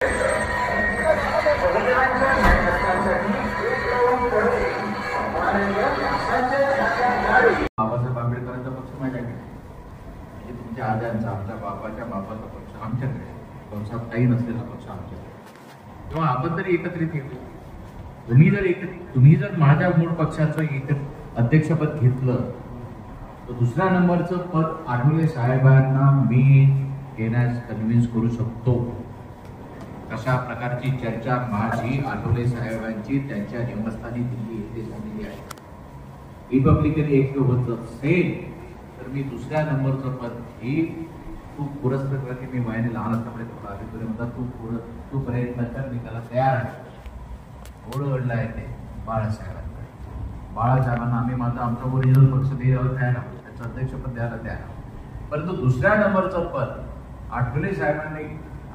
बाबासाहेब आंबेडकरांचा पक्ष माझ्याकडे, म्हणजे तुमच्या आज्यांचा, आमच्या बापाच्या बापाचा पक्ष आमच्याकडे, कंसात काही नसलेला पक्ष आमच्याकडे. तेव्हा आपण तरी एकत्रित येतो. तुम्ही जर माझ्या मूळ पक्षाचं अध्यक्षपद घेतलं तर दुसऱ्या नंबरचं पद आठवले साहेबांना मी घेण्यास कन्व्हिन्स करू शकतो. अशा प्रकारची चर्चा माझी आठवले साहेबांची त्यांच्या निवासस्थानी दिल्ली येथे झालेली आहे. रिपब्लिकन एक होत असेल तर मी दुसऱ्या नंबरचं पद ही तू पुरस्कृत करते. मी वयाने लहान असल्यामुळे तुला आधी म्हणतात तू प्रयत्न कर, मी त्याला तयार आहे. ओढलं आहे ते बाळासाहेबांकडे. बाळासाहेबांना आम्ही आमचा ओरिजिनल पक्ष द्यायला तयार आहोत, त्याचं अध्यक्षपद द्यायला तयार आहोत. परंतु दुसऱ्या नंबरचं पद आठवले साहेबांनी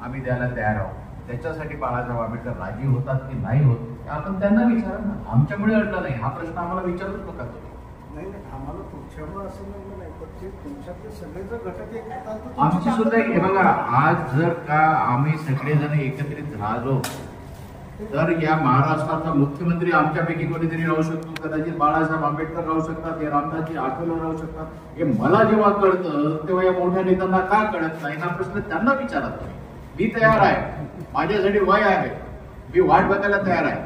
आम्ही द्यायला तयार आहोत. त्याच्यासाठी बाळासाहेब आंबेडकर राजी होतात की नाही होत आपण त्यांना विचारा ना. आमच्यामुळे अडला नाही हा प्रश्न आम्हाला विचारूच नका तुम्ही. नाही आम्हाला तुमच्यामुळे असं म्हणणं नाही, पण ते तुमच्यातले सगळे जर घटक एक आमची सुद्धा हे बघा, आज जर का आम्ही सगळेजण एकत्रित झालो तर या महाराष्ट्राचा मुख्यमंत्री आमच्यापैकी कोणीतरी राहू शकतो. कदाचित बाळासाहेब आंबेडकर राहू शकतात, हे रामदासजी आठवले राहू शकतात. हे मला जेव्हा कळतं तेव्हा या मोठ्या नेत्यांना का कळत नाही हा प्रश्न त्यांना विचारा तुम्ही. मी तयार आहे, माझ्यासाठी वय आहे, मी वाट बघायला तयार आहे.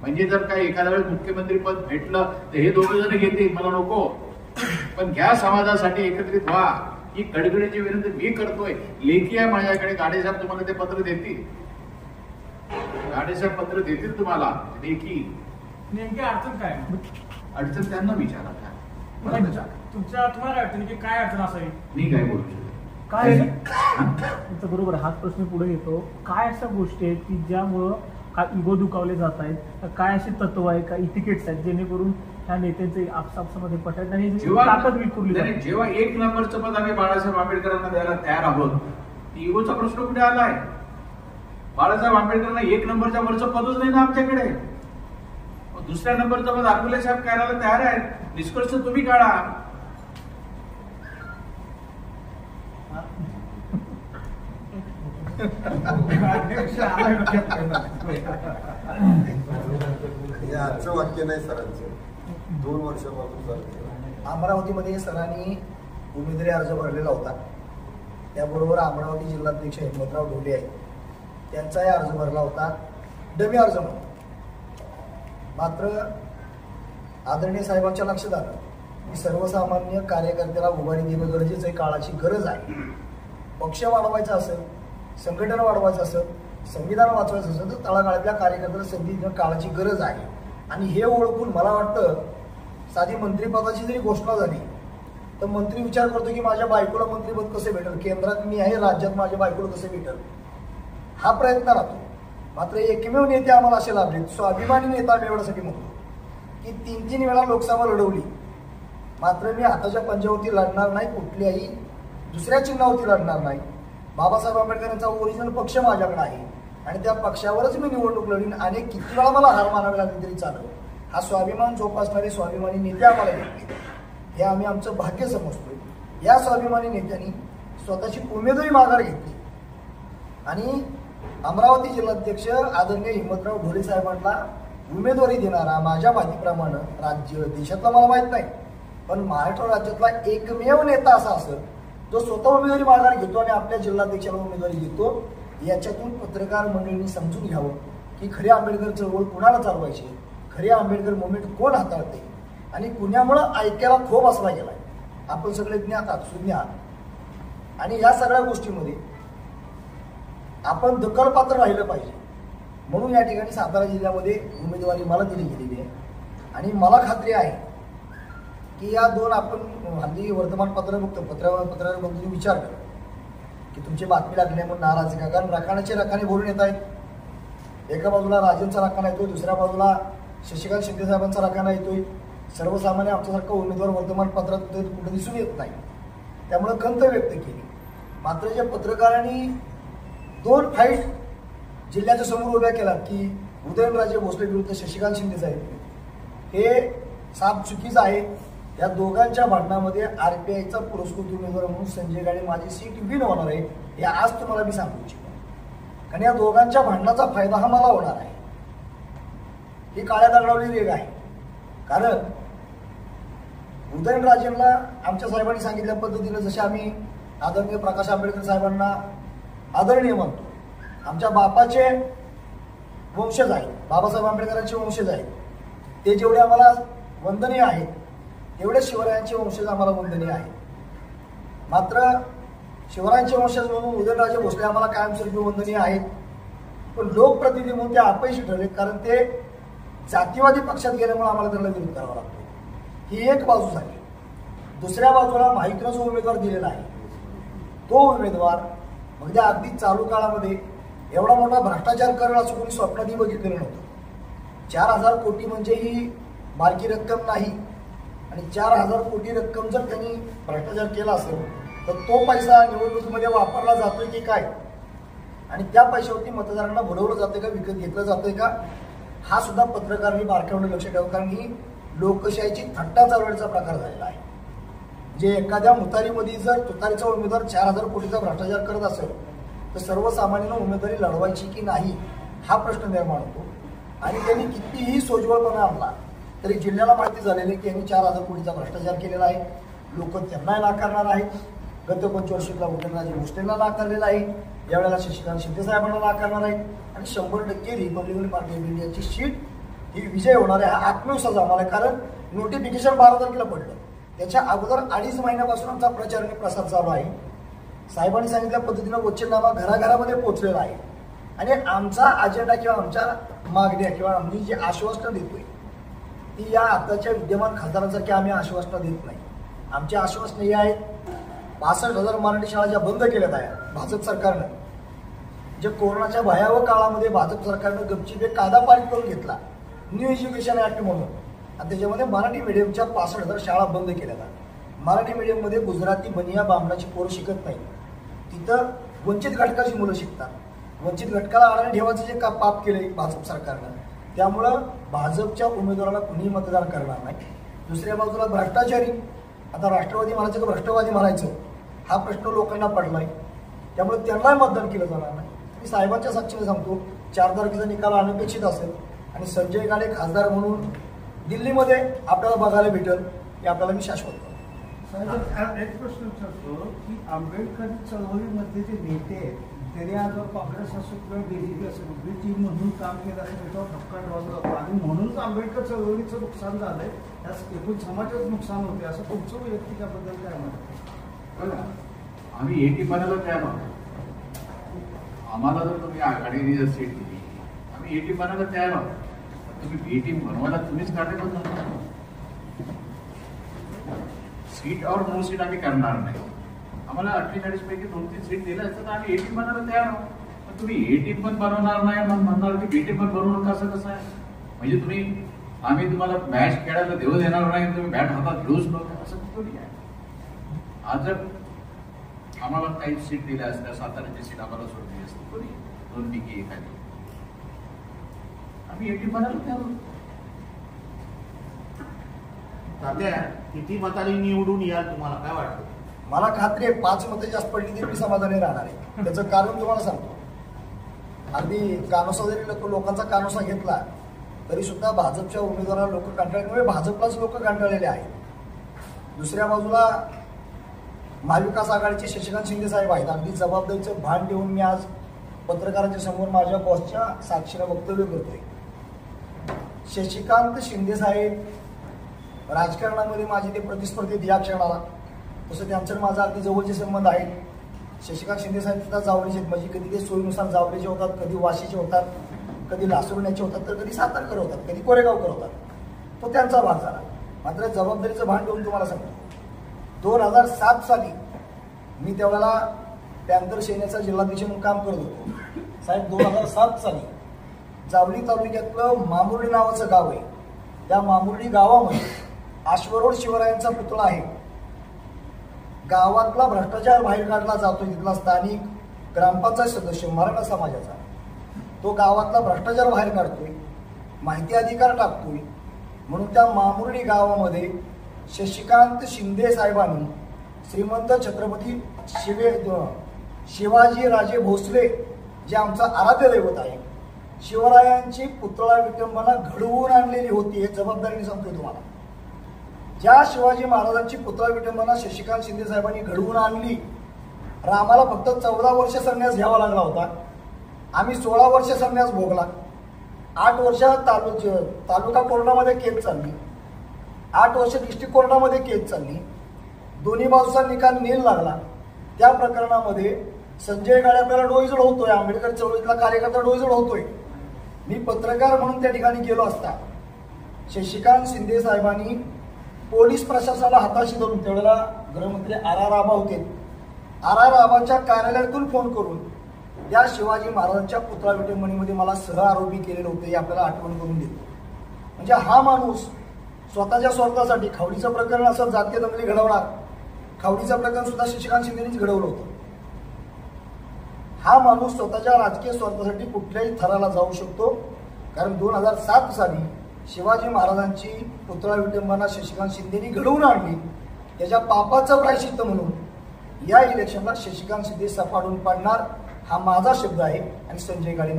म्हणजे जर काही एखाद्या वेळेस मुख्यमंत्री पद भेटलं तर हे दोघे जण घेतील, मला नको. पण घ्या, समाजासाठी एकत्रित व्हा. ही कडकडीची विनंती मी करतोय. लेखी आहे माझ्याकडे, गाडेसाहेब तुम्हाला ते पत्र देतील. गाडेसाहेब पत्र देतील तुम्हाला लेखी. नेमकी अडचण काय? अडचण त्यांना विचारा. तुमच्या तुम्हाला अडचण की काय अडचण असावी? मी काय बोलू शकतो काय तुमचं बरोबर हाच प्रश्न पुढे येतो. काय अशा गोष्टी आहेत की ज्यामुळं काय इगो दुखावले जात आहेत? काय अशी तत्व आहे, काय इथिकेट्स आहेत जेणेकरून ह्या नेत्यांचे आपसापसामध्ये पटायत आणि ताकद विखुरली जाते? जेव्हा एक नंबरचं पद आम्ही बाळासाहेब आंबेडकरांना द्यायला तयार आहोत, इगोचा प्रश्न कुठे आलाय? बाळासाहेब आंबेडकरांना एक नंबरच्या वरचं पदच नाही ना आमच्याकडे. दुसऱ्या नंबरचं पद आठवले साहेब करायला तयार आहेत. निष्कर्ष तुम्ही काढा. आजचं वाक्य नाही सरांचं, 2 वर्षापासून अमरावतीमध्ये सरांनी उमेदवारी अर्ज भरलेला होता. त्याबरोबर अमरावती जिल्हाध्यक्ष हिम्मतराव ढोले आहेत, त्यांचाही अर्ज भरला होता, डमी अर्ज म्हणून. मात्र आदरणीय साहेबांच्या लक्षात आलं की सर्वसामान्य कार्यकर्त्याला उभारी देणं गरजेचं आहे, काळाची गरज आहे. पक्ष वाढवायचा असेल, संघटन वाढवायचं असेल, संविधान वाचवायचं असेल तर तळागाळातल्या कार्यकर्त्याला संधी देणं काळाची गरज आहे. आणि हे ओळखून मला वाटतं साधी मंत्रिपदाची जरी घोषणा झाली तर मंत्री विचार करतो की माझ्या बायकोला मंत्रिपद कसं भेटेल, केंद्रात मी आहे, राज्यात माझ्या बायकोला कसं भेटेल, हा प्रयत्न राहतो. मात्र एकमेव नेते आम्हाला असे लाभले, स्वाभिमानी नेता मी एवढ्यासाठी म्हणतो की 3-3 वेळा लोकसभा लढवली. मात्र मी हाताच्या पंजावरती लढणार नाही, कुठल्याही दुसऱ्या चिन्हावरती लढणार नाही. बाबासाहेब आंबेडकरांचा ओरिजिनल पक्ष माझ्याकडे आहे आणि त्या पक्षावरच मी निवडणूक लढीन. आणि किती वेळा मला हार मानावे लागले तरी चालेल. हा स्वाभिमान जोपासणारे स्वाभिमानी नेते आम्हाला भेटले, हे आम्ही आमचं भाग्य समजतोय. या स्वाभिमानी नेत्यांनी स्वतःची उमेदवारी माघार घेतली आणि अमरावती जिल्हाध्यक्ष आदरणीय हिम्मतराव ढोले साहेबांना उमेदवारी देणारा माझ्या माहितीप्रमाणे राज्य देशातला मला माहीत नाही, पण महाराष्ट्र राज्यातला एकमेव नेता असा असेल जो स्वतः उमेदवारी माघार घेतो आणि आपल्या जिल्हाध्यक्षाला उमेदवारी देतो. याच्यातून पत्रकार मंडळींनी समजून घ्यावं की खरी आंबेडकर चळवळ कुणाला चालवायची, खरी आंबेडकर मुवमेंट कोण हाताळते आणि कुणामुळं ऐक्याला खोप असला गेलाय. आपण सगळे ज्ञात आहात, सुज्ञ आहात. आणि या सगळ्या गोष्टीमध्ये आपण दखलपात्र राहिलं पाहिजे. म्हणून या ठिकाणी सातारा जिल्ह्यामध्ये उमेदवारी मला दिली गेलेली आहे आणि मला खात्री आहे की या 2 आपण हल्ली वर्तमानपत्र बघतो, पत्रावर बघतो विचार करा की तुमची बातमी लागली म्हणून नाराज का? कारण रखाण्याचे रखाने बोलून येत आहेत. एका बाजूला राजेंचा रखाना येतोय, दुसऱ्या बाजूला शशिकांत शिंदे साहेबांचा रखाना येतोय. सर्वसामान्य आमच्यासारखं उमेदवार वर्तमानपत्रात कुठे दिसून येत नाही. त्यामुळे खंत व्यक्त केली. मात्र ज्या पत्रकारांनी 2 फाईट जिल्ह्याच्या समोर उभ्या केला की उदयनराजे भोसले विरुद्ध शशिकांत शिंदे साहेब, हे साफ चुकीचं आहे. या दोघांच्या भांडणामध्ये RPIचा पुरस्कृत उमेदवार म्हणून संजय गाडे माझी सीट विन होणार आहे, हे आज तुम्हाला मी सांगू इच्छितो. आणि या दोघांच्या भांडणाचा फायदा हा मला होणार आहे. ही काळ्या दगडावरील रेग आहे. कारण उदयनराजेंना आमच्या साहेबांनी सांगितल्या पद्धतीनं जसे आम्ही आदरणीय प्रकाश आंबेडकर साहेबांना आदरणीय मानतो, आमच्या बापाचे वंशज आहेत, बाबासाहेब आंबेडकरांचे वंशज आहेत, ते जेवढे आम्हाला वंदनीय आहेत तेवढे शिवरायांचे वंशज आम्हाला वंदनीय आहेत. मात्र शिवरायांचे वंशज म्हणून उदयनराजे भोसले आम्हाला कायमस्वरूपी वंदनीय आहेत, पण लोकप्रतिनिधी म्हणून ते अपयशी ठरले, कारण ते जातीवादी पक्षात गेल्यामुळे आम्हाला त्यांना विरोध करावा लागतो. ही एक बाजू झाली. दुसऱ्या बाजूला माहितीनं जो उमेदवार दिलेला आहे तो उमेदवार म्हणजे अगदी चालू काळामध्ये एवढा मोठा भ्रष्टाचार करेल असं कोणी स्वप्नातही बघितलेलं नव्हतं. 4,000 कोटी म्हणजे ही बारकी रक्कम नाही. आणि 4,000 कोटी रक्कम जर त्यांनी भ्रष्टाचार केला असेल तर तो पैसा निवडणुकीमध्ये वापरला जातोय की काय, आणि त्या पैशावरती मतदारांना बुडवलं जातंय का, विकत घेतलं जातंय का, हा सुद्धा पत्रकारांनी बारकाईने लक्ष ठेवा. कारण ही लोकशाहीची थट्टा चालवण्याचा प्रकार झालेला आहे. जे एखाद्या मुतारीमध्ये जर तुतारीचा उमेदवार 4,000 कोटीचा भ्रष्टाचार करत असेल तर सर्वसामान्यांना उमेदवारी लढवायची की नाही हा प्रश्न निर्माण होतो. आणि त्यांनी कितीही सोज्वळपणा आणला तरी जिल्ह्याला माहिती झालेली की यांनी 4,000 कोटीचा भ्रष्टाचार केलेला आहे. लोक त्यांना नाकारणार आहेत. गत पंचवार्षिकला उदयनराजे भोसलेंना नाकारलेला आहे, यावेळेला शशिकांत शिंदे साहेबांना नाकारणार आहेत, आणि 100% रिपब्लिकन पार्टी ऑफ इंडियाची सीट ही विजय होणार आहे हा आत्मविश्वास आम्हाला. कारण नोटिफिकेशन 12 तारखेला पडलं, त्याच्या अगोदर 2.5 महिन्यापासून आमचा प्रचार आणि प्रसार चालू आहे. साहेबांनी सांगितल्या पद्धतीनं वचननामा घराघरामध्ये पोहोचलेला आहे. आणि आमचा अजेंडा किंवा आमच्या मागण्या किंवा आम्ही जी आश्वासनं देतोय ती या आताच्या विद्यमान खासदारांसारखी आम्ही आश्वासनं देत नाही. आमची आश्वासनं ही आहेत, 65,000 मराठी शाळा ज्या बंद केल्यात आहे भाजप सरकारनं, जे कोरोनाच्या भयावह काळामध्ये भाजप सरकारनं गपचीप एक कायदा पारित करून घेतला न्यू एज्युकेशन ऍक्ट म्हणून, आणि त्याच्यामध्ये मराठी मीडियमच्या 65,000 शाळा बंद केल्या. मराठी मीडियममध्ये गुजराती बनिया बामणाची पोरं शिकत नाही, तिथं वंचित घटकाची मुलं शिकतात. वंचित घटकाला आडाने ठेवायचं जे का पाप केले भाजप सरकारनं, त्यामुळं भाजपच्या उमेदवाराला कुणीही मतदान करणार नाही. दुसऱ्या बाजूला भ्रष्टाचारी, आता राष्ट्रवादी म्हणायचं का भ्रष्टवादी म्हणायचं हा प्रश्न लोकांना पडलाय, त्यामुळे त्यांनाही मतदान केलं जाणार नाही. मी साहेबांच्या साक्षीने सांगतो 4 तारखेचा निकाल अनपेक्षित असेल आणि संजय गाडे खासदार म्हणून दिल्लीमध्ये आपल्याला बघायला भेटेल हे आपल्याला मी शाश्वत करतो. साहेब एक प्रश्न विचारतो की आंबेडकरी चळवळीमध्ये जे नेते आहेत त्यांनी आज काँग्रेस असो किंवा BJP असो बी टीम म्हणून काम केलं असेल त्याच्यावर धक्का ठेवला जातो आणि म्हणूनच आंबेडकर चळवळीचं नुकसान झालंय, त्यास एकूण समाजाचं नुकसान होते असं तुमचं वैयक्तिक त्याबद्दल काय म्हणतात? आम्ही 80 बनायला तयार आहोत. आम्हाला जर तुम्ही आघाडीने जर सीट दिली आम्ही 80 बनायला तयार आहोत. तुम्ही टीम बनवायला तुम्हीच काढले पण सीट और नो सीट आम्ही करणार नाही. आम्हाला 48 पैकी 2-3 सीट दिल्या असतात तर आम्ही 80 बनायला तयार आहोत. पण तुम्ही 80 पण बनवणार नाही मग म्हणणार की 80 पण बनवू नका, असं कसं आहे? म्हणजे तुम्ही आम्ही तुम्हाला मॅच खेळायला देऊ देणार नाही, तुम्ही बॅट हातात घेऊच नका असं थोडी आहे. आज जर आम्हाला काही सीट दिल्या असत्या, साताऱ्याची सीट आम्हाला सोडली असती कोणी 2 पैकी एखादी, आम्ही 80 बनायला तयार आहोत. तात्या किती मतांनी निवडून याल तुम्हाला काय वाटतं? मला खात्री आहे 5 मतं जास्त पडली तरी मी समाधानी राहणार आहे. त्याचं कारण तुम्हाला सांगतो. अगदी कानोसा जरी लोकांचा कानोसा घेतला तरी सुद्धा भाजपच्या उमेदवाराला लोक कंटाळल्यामुळे भाजपलाच लोक कंटाळलेले आहेत. दुसऱ्या बाजूला महाविकास आघाडीचे शशिकांत शिंदे साहेब आहेत. अगदी जबाबदारीचं भान ठेवून मी आज पत्रकारांच्या समोर माझ्या बॉसच्या साक्षीनं वक्तव्य करतोय. शशिकांत शिंदे साहेब राजकारणामध्ये माझे ते प्रतिस्पर्धी या क्षणाला, तसं त्यांचं माझा अगदी जवळचे संबंध आहेत. शशिकांत शिंदे साहेब सुद्धा जावळीचे आहेत. म्हणजे कधी ते सोयीनुसार जावळीचे होतात, कधी वाशीचे होतात, कधी लासुरण्याचे होतात, तर कधी सातारकर होतात, कधी कोरेगावकर होतात. तो त्यांचा भाग झाला. मात्र जबाबदारीचं भान ठेवून तुम्हाला सांगतो 2007 साली मी त्यावेळेला पॅंथर सेनेचा जिल्हाध्यक्ष म्हणून काम करत होतो. साहेब 2007 साली जावली तालुक्यातलं मामुर्डी नावाचं गाव आहे. त्या मामुर्डी गावामध्ये अश्वरोड शिवरायांचा पुतळा आहे. गावातला भ्रष्टाचार बाहेर काढला जातो. तिथला स्थानिक ग्रामपंचायत सदस्य मराठा समाजाचा तो गावातला भ्रष्टाचार बाहेर काढतोय, माहिती अधिकार टाकतोय. म्हणून त्या मामुर्डी गावामध्ये शशिकांत शिंदे साहेबांनी श्रीमंत छत्रपती शिवाजी राजे भोसले जे आमचं आराध्य दैवत आहे, शिवरायांची पुतळा विटंबना घडवून आणलेली होती, हे जबाबदारीने सांगतोय तुम्हाला. ज्या शिवाजी महाराजांची पुतळा विटंबना शशिकांत शिंदे साहेबांनी घडवून आणली, आम्हाला फक्त 14 वर्ष संन्यास घ्यावा लागला होता. आम्ही 16 वर्ष संन्यास भोगला. 8 वर्ष तालुका कोर्टामध्ये केस चालली, 8 वर्ष डिस्ट्रिक्ट कोर्टामध्ये केस चालली. दोन्ही बाजूचा निकाल नील लागला. त्या प्रकरणामध्ये संजय गाडे आपल्याला डोईजड होतोय, आंबेडकर चळवळीतला कार्यकर्ता डोईजड होतोय. मी पत्रकार म्हणून त्या ठिकाणी गेलो असता शशिकांत शिंदे साहेबांनी पोलीस प्रशासनाला हाताशी धरून, त्यावेळेला गृहमंत्री आर आबा होते, आर आबाच्या कार्यालयातून फोन करून त्या शिवाजी महाराजांच्या पुतळा विटंबनेमध्ये मला सह आरोपी केलेलं होतं, हे आपल्याला आठवण करून देतो. म्हणजे हा माणूस स्वतःच्या स्वार्थासाठी, खावडीचं प्रकरण असं जातीय दंगली घडवणार, खावडीचं प्रकरण सुद्धा शशिकांत शिंदेनेच घडवलं होतं. हा माणूस स्वतःच्या राजकीय स्वार्थासाठी कुठल्याही थराला जाऊ शकतो. कारण 2007 साली शिवाजी महाराजांची पुतळा विटंबना शशिकांत शिंदेनी घडवून आणली, त्याच्या पापाचं प्रायश्चित्त म्हणून या इलेक्शनला शशिकांत शिंदे सपाडून पाडणार, हा माझा शब्द आहे. आणि संजय गाडे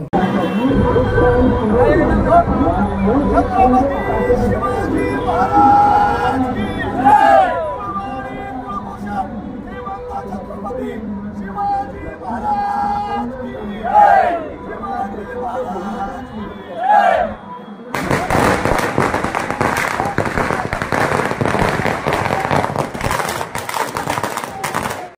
शिवाजी महाराज